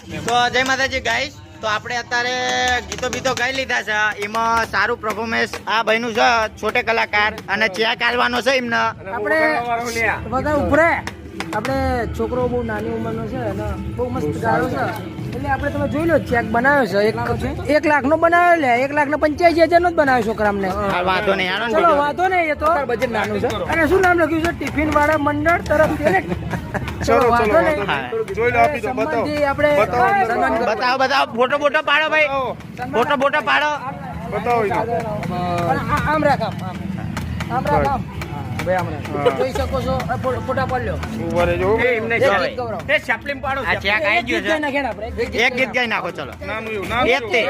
તો જય માતાજી ગાઈસ, તો આપણે અત્યારે ગીતો બીતો ગાઈ લીધા છે. એમાં સારું પરફોર્મન્સ આ ભાઈનું છે, છોટે કલાકાર, અને ચિયા કાલવાનો છે એમને. આપણે બધા ઉભરે આપણે છોકરો બહુ નાની ઉંમરનો છે અને બહુ મસ્ત ગાયો છે, એટલે આપણે તમે જોઈ લો ચેક બનાવ્યો છે. 1 લાખ નો બનાવ્યો, લે 1,85,000 નો જ બનાવ્યો છોકરામને. વાંધો નહીં, હાલો ચલો વાંધો નહીં, એ તો બજેટ નાનું છે. અને શું નામ લખ્યું છે? ટિફિન વાળા મંડળ તરફથી. ચલો વાંધો નહીં, સંબંધી આપણે બતાવો ફોટો બોટો પાડો ભાઈ, ફોટો બોટો પાડો. આમ રાખ, આમ રાખ, આમ જોઈ શકો છો. ફોટા પાડ લ્યો. એક ગીત ગાઈ નાખો. ચલો એ તે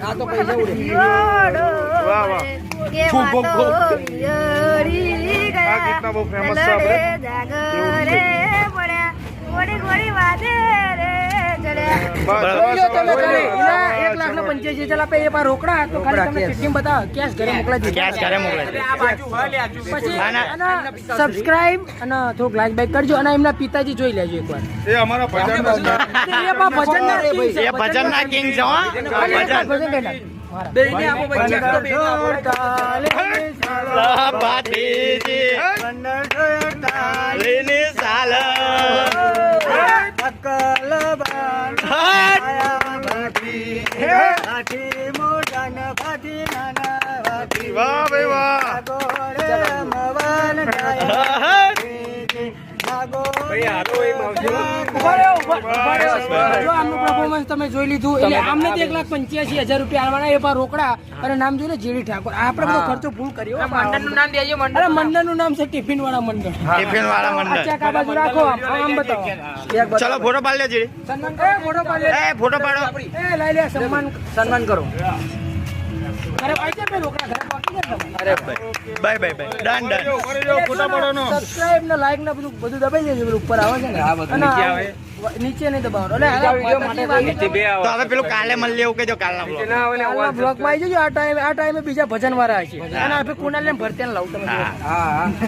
આ તો પૈસા ઉડે. રોકડા તો સબસ્ક્રાઇબ અને થોડુંક લાઈક બાઈક કરજો. અને એમના પિતાજી જોઈ લેજો એકવાર. ભજન ના કિંગ છે. પરફોર્મન્સ તમે જોઈ લીધું, એટલે આમને 1,85,000 રૂપિયા આલવાના. એ પણ રોકડા. અને નામ જોઈને જેડી ઠાકોર. આપણે બધો ખર્ચો ફૂલ કર્યો. મંડળનું નામ દેજો. મંડળનું નામ છે ટિફિન વાળા મંડળ. ટિફિન વાળા મંડળ. આ બાજુ રાખો, આમ બતાવો. ચલો ફોટો પાડ લે જીડી. સન્માન કરો, ફોટો પાડ લે. ફોટો પાડો. લઈ લે, સન્માન કરો. અરે ભાઈ છે, રોકડા ઘરે પહોંચી ગયા. અરે bye bye bye, done photo પાડો નો. સબસ્ક્રાઇબ ને લાઈક ને બધું દબાઈ દેજો. ઉપર આવે છે ને, નીચે નહીં દબાવવાનું. તો હવે પેલું કાલે મળી એવું કેજો. કાલના બ્લોગ માં આવી જજો. આ ટાઈમે બીજા ભજન વાળા છે. અને આપણે કુનાલ ને ભરતે લાવું તમે.